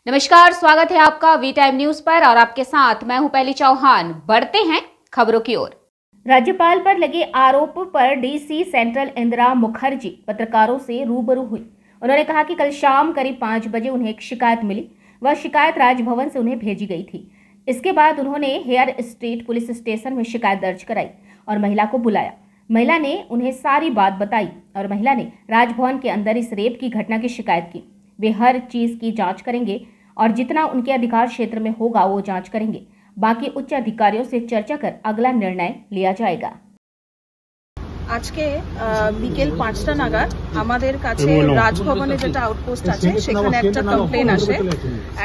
नमस्कार, स्वागत है आपका वी टाइम न्यूज पर और आपके साथ मैं हूं पहली चौहान। बढ़ते हैं खबरों की ओर। राज्यपाल पर लगे आरोप पर डीसी सेंट्रल इंदिरा मुखर्जी पत्रकारों से रूबरू हुई। उन्होंने कहा कि कल शाम करीब 5 बजे उन्हें एक शिकायत मिली। वह शिकायत राजभवन से उन्हें भेजी गई थी। इसके बाद उन्होंने हेयर स्ट्रीट पुलिस स्टेशन में शिकायत दर्ज कराई और महिला को बुलाया। महिला ने उन्हें सारी बात बताई और महिला ने राजभवन के अंदर इस रेप की घटना की शिकायत की। वे हर चीज की जांच करेंगे और जितना उनके अधिकार क्षेत्र में होगा वो जांच करेंगे। बाकी उच्च अधिकारियों से चर्चा कर अगला निर्णय लिया जाएगा। আজকে বিকেল 5টা নাগাদ আমাদের কাছে রাজভবনে যেটা আউটপোস্ট আছে সেখানে একটা কমপ্লেন আসে।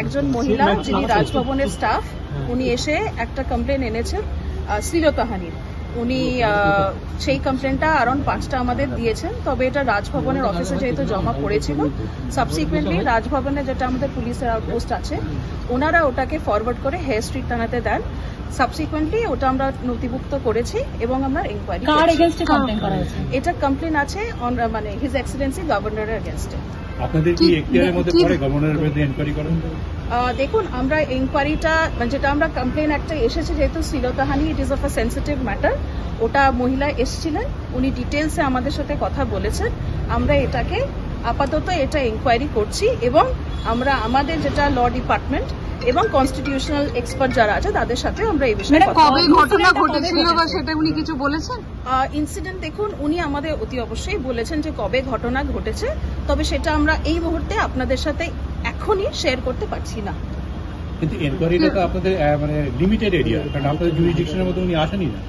একজন মহিলা যিনি রাজভবনের স্টাফ উনি এসে একটা কমপ্লেন এনেছেন শ্লীলতাহানির। উনি সেই কমপ্লেনটা अराउंड 5টা আমাদের দিয়েছেন। তবে এটা রাজভবনের অফিসে যেহেতু জমা পড়েছিল, সাবসিকুয়েন্টলি রাজভবনে যেটা আমাদের পুলিশের আউটপোস্ট আছে ওনারা ওটাকে ফরওয়ার্ড করে হেয়ার স্ট্রিট থানাতে দেন। সাবসিকুয়েন্টলি ওটা আমরা নথিভুক্ত করেছি এবং আমরা ইনকোয়ারি কার এগেইনস্টে কমপ্লেন করা হয়েছে? এটা কমপ্লেন আছে মানে হিজ এক্সেলেন্সি গভর্নরের এগেইনস্টে। আপনাদের কি এখতিয়ারের মধ্যে পড়ে গভর্নরের বিরুদ্ধে ইনকোয়ারি করেন? দেখুন, আমরা ইনকোয়ারিটা যেটা আমরা কমপ্লেন একটা এসেছে, যেহেতু শ্লীলতাহানি it is of a sensitive matter, ওটা মহিলা এসেছিলেন, উনি ডিটেলসে আমাদের সাথে কথা বলেছেন। আমরা এটাকে আপাতত এটা ইনকোয়ারি করছি এবং আমরা আমাদের যেটা ল ডিপার্টমেন্ট এবং কনস্টিটিউশনাল এক্সপার্ট যারা আছে তাদের সাথে আমরা এই বিষয়ে কবে ঘটনা ঘটেছিল বা সেটা উনি কিছু বলেছেন? ইনসিডেন্ট দেখুন, উনি আমাদের অতি অবশ্যই বলেছেন যে কবে ঘটনা ঘটেছে, তবে সেটা আমরা এই মুহূর্তে আপনাদের সাথে এখনই শেয়ার করতে পারছি না। কিন্তু এনকোয়ারিটা তো আপনাদের মানে লিমিটেড এরিয়া, কারণ আপনাদের জুরিসডিকশনের মধ্যে উনি আসেনি না।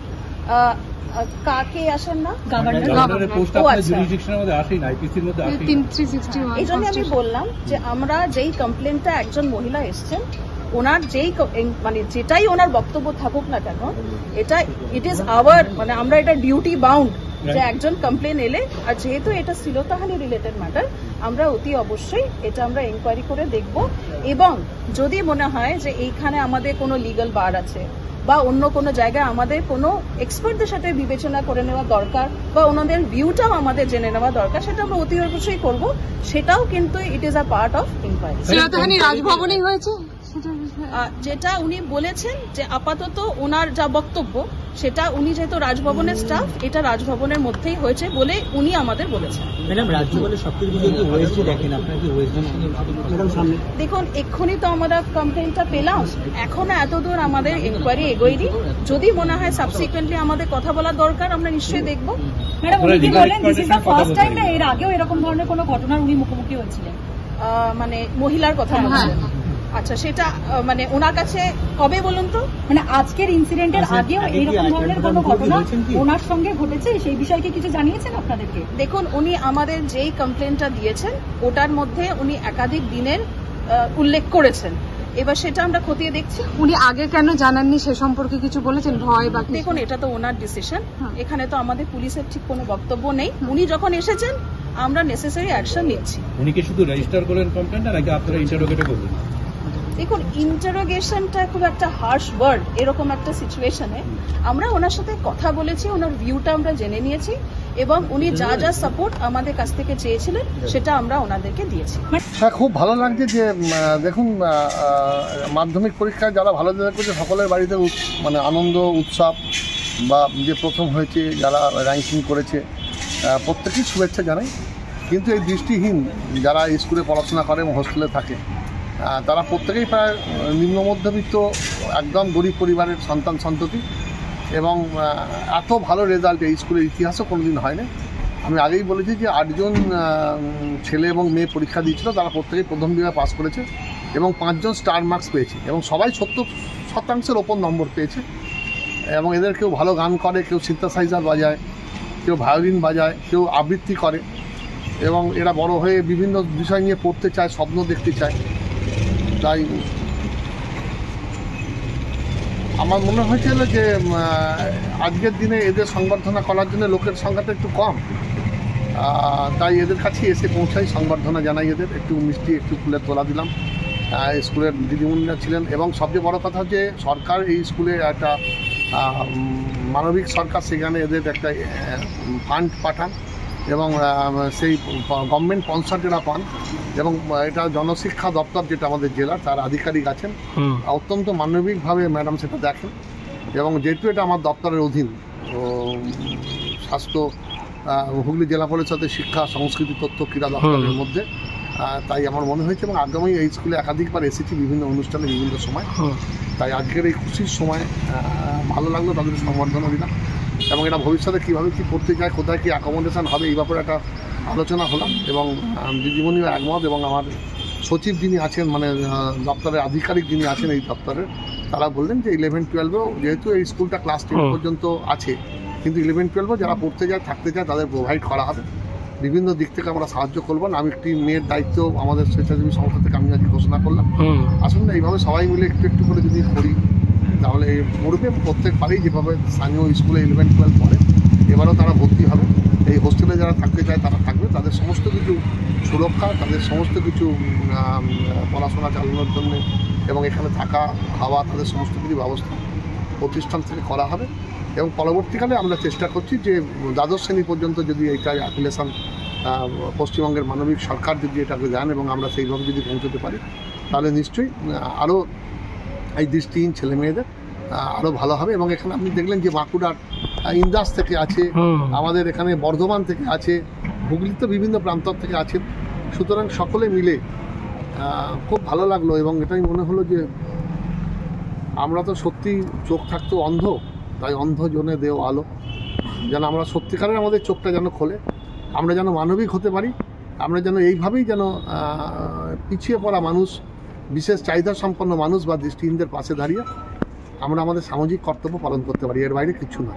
কাকে আসেন না? গভর্নরের পোস্ট আপনাদের জুরিসডিকশনের মধ্যে আসেই না, আইপিসির মধ্যে আসেই না। 361 এই জন্য আমি বললাম যে আমরা যেই কমপ্লেনটা একজন মহিলা এসছেন ওনার যেই মানে যেটাই ওনার বক্তব্য থাকুক না কেন, এটা ইট ইজ আওয়ার মানে আমরা এটা ডিউটি বাউন্ড যে একজন কমপ্লেন এলে, আর যেহেতু এটা শ্লীলতাহানি রিলেটেড ম্যাটার, আমরা অতি অবশ্যই এটা আমরা ইনকোয়ারি করে দেখব এবং যদি মনে হয় যে এইখানে আমাদের কোনো লিগ্যাল বার আছে বা অন্য কোনো জায়গায় আমাদের কোনো এক্সপার্টদের সাথে বিবেচনা করে নেওয়া দরকার বা ওনাদের ভিউটাও আমাদের জেনে নেওয়া দরকার, সেটা আমরা অতি অবশ্যই করব। সেটাও কিন্তু it is a part of inquiry. শ্লীলতাহানি রাজভবনেই হয়েছে যেটা উনি বলেছেন যে আপাতত ওনার যা বক্তব্য সেটা উনি যেহেতু রাজভবনের স্টাফ, এটা রাজভবনের মধ্যেই হয়েছে বলে উনি আমাদের বলেছেন। ম্যাডাম, রাজভবনের সবকিছু কি ওয়েস্ট দেখেন আপনারা? কি ওয়েস্ট দেখুন, এক্ষুনি তো আমরা কমপ্লেনটা পেলাম, এখনো এতদূর আমাদের ইনকোয়ারি এগোয়নি। যদি মনে হয় সাবসিকুয়েন্টলি আমাদের কথা বলা দরকার, আমরা নিশ্চয়ই দেখব। ম্যাডাম, উনি কি বলেন this is the first time না এর আগেও এরকম ধরনের কোনো ঘটনার উনি মুখোমুখি হয়েছিলেন? মানে মহিলার কথা বলছেন? আচ্ছা, সেটা মানে ওনার কাছে কবে বলুন তো? মানে আজকের ইনসিডেন্টের আগেও এরকম ধরনের কোনো ঘটনা ওনার সঙ্গে ঘটেছে, সেই বিষয়ে কি কিছু জানিয়েছেন আপনাদেরকে? দেখুন, উনি আমাদের যেই কমপ্লেনটা দিয়েছেন ওটার মধ্যে উনি একাধিক দিনের উল্লেখ করেছেন। এবার সেটা আমরা খতিয়ে দেখছি। উনি আগে কেন জানাননি সে সম্পর্কে কিছু বলেছেন? ভয় বা দেখুন, এটা তো ওনার ডিসিশন, এখানে তো আমাদের পুলিশের ঠিক কোনো বক্তব্য নেই। উনি যখন এসেছেন আমরা নেসেসারি অ্যাকশন নিচ্ছি। উনি কি শুধু রেজিস্টার করেন কমপ্লেনটা নাকি আপনারা ইন্টারোগেটও করবেন? দেখুন, ইন্টারোগেশনটা খুব একটা হার্শ ওয়ার্ড। এরকম একটা সিচুয়েশনে আমরা ওনার সাথে কথা বলেছি, ওনার ভিউটা আমরা জেনে নিয়েছি এবং উনি যা যা সাপোর্ট আমাদের কাছ থেকে চেয়েছিলেন সেটা আমরা ওনাদেরকে দিয়েছি। হ্যাঁ, খুব ভালো লাগছে যে দেখুন মাধ্যমিক পরীক্ষায় যারা ভালো রেজাল্ট করেছে সকলের বাড়িতে মানে আনন্দ উৎসব, বা যে প্রথম হয়েছে যারা র্যাঙ্কিং করেছে প্রত্যেকেই শুভেচ্ছা জানাই। কিন্তু এই দৃষ্টিহীন যারা স্কুলে পড়াশোনা করে এবং হোস্টেলে থাকে তারা প্রত্যেকেই প্রায় নিম্ন মধ্যবিত্ত একদম গরিব পরিবারের সন্তান সন্ততি এবং এত ভালো রেজাল্ট এই স্কুলের ইতিহাসও কোনোদিন হয় না। আমি আগেই বলেছি যে 8 জন ছেলে এবং মেয়ে পরীক্ষা দিয়েছিল, তারা প্রত্যেকেই প্রথম বিভাগে পাস করেছে এবং 5 জন স্টার মার্কস পেয়েছে এবং সবাই 70% ওপর নম্বর পেয়েছে। এবং এদের কেউ ভালো গান করে, কেউ সিনথেসাইজার বাজায়, কেউ ভায়োলিন বাজায়, কেউ আবৃত্তি করে এবং এরা বড় হয়ে বিভিন্ন বিষয় নিয়ে পড়তে চায়, স্বপ্ন দেখতে চায়। তাই আমার মনে হয়েছিল যে আজকের দিনে এদের সংবর্ধনা করার জন্য লোকের সংখ্যাটা একটু কম, তাই এদের কাছে এসে পৌঁছাই, সংবর্ধনা জানাই, এদের একটু মিষ্টি একটু ফুলের তোলা দিলাম। স্কুলের দিদিমণিরা ছিলেন এবং সবচেয়ে বড় কথা যে সরকার এই স্কুলে একটা মানবিক সরকার, সেখানে এদের একটা ফান্ড পাঠান এবং সেই গভর্নমেন্ট স্পন্সর যারা পান এবং এটা জনশিক্ষা দপ্তর যেটা আমাদের জেলা তার আধিকারিক আছেন, অত্যন্ত মানবিকভাবে ম্যাডাম সেটা দেখেন। এবং যেহেতু এটা আমার দপ্তরের অধীন, তো স্বাস্থ্য হুগলি জেলা পরিষদের শিক্ষা সংস্কৃতি তথ্য ক্রীড়া দপ্তরের মধ্যে, তাই আমার মনে হয়েছে এবং আগামী এই স্কুলে একাধিকবার এসেছি বিভিন্ন অনুষ্ঠানে বিভিন্ন সময়, তাই আজকের এই খুশির সময় ভালো লাগলো, তাদের সম্বর্ধনা দিলাম এবং এটা ভবিষ্যতে কীভাবে কী করতে চায়, কোথায় কী অ্যাকোমোডেশন হবে এই ব্যাপারে একটা আলোচনা হলাম। এবং দিদিমণিও একমত এবং আমার সচিব যিনি আছেন মানে দপ্তরের আধিকারিক যিনি আছেন এই দপ্তরের, তারা বললেন যে 11-12 যেহেতু এই স্কুলটা ক্লাস 10 পর্যন্ত আছে, কিন্তু 11-12 যারা পড়তে যায় থাকতে চায় তাদের প্রোভাইড করা হবে, বিভিন্ন দিক থেকে আমরা সাহায্য করবো। আমি একটি মেয়ের দায়িত্ব আমাদের স্বেচ্ছাসেবী সংস্থা থেকে আমি আজকে ঘোষণা করলাম। আসুন না এইভাবে সবাই মিলে একটু একটু করে যদি করি তাহলে পড়বে প্রত্যেক বারেই যেভাবে স্থানীয় স্কুলে 11-12 পড়ে এবারও তারা ভর্তি হবে। এই হোস্টেলে যারা থাকতে চায় তারা থাকবে, তাদের সমস্ত কিছু সুরক্ষা, তাদের সমস্ত কিছু পড়াশোনা চালানোর জন্য এবং এখানে থাকা খাওয়া তাদের সমস্ত কিছু ব্যবস্থা প্রতিষ্ঠান থেকে করা হবে। এবং পরবর্তীকালে আমরা চেষ্টা করছি যে দ্বাদশ শ্রেণী পর্যন্ত যদি এইটা অ্যাপ্লিকেশন পশ্চিমবঙ্গের মানবিক সরকার যদি এটাকে দেন এবং আমরা সেইভাবে যদি পৌঁছতে পারি তাহলে নিশ্চয়ই আরও এই দৃষ্টিহীন ছেলে মেয়েদের আরও ভালো হবে। এবং এখানে আপনি দেখলেন যে বাঁকুড়ার ইন্দাস থেকে আছে, আমাদের এখানে বর্ধমান থেকে আছে, হুগলির তো বিভিন্ন প্রান্তর থেকে আছে, সুতরাং সকলে মিলে খুব ভালো লাগলো। এবং এটাই মনে হলো যে আমরা তো সত্যি চোখ থাকতো অন্ধ, তাই অন্ধ জনে দেও আলো, যেন আমরা সত্যিকারের আমাদের চোখটা যেন খোলে, আমরা যেন মানবিক হতে পারি, আমরা যেন এইভাবেই যেন পিছিয়ে পড়া মানুষ, বিশেষ চাহিদা সম্পন্ন মানুষ বা দৃষ্টিহীনদের পাশে দাঁড়িয়ে আমরা আমাদের সামাজিক কর্তব্য পালন করতে পারি, এর বাইরে কিছু না।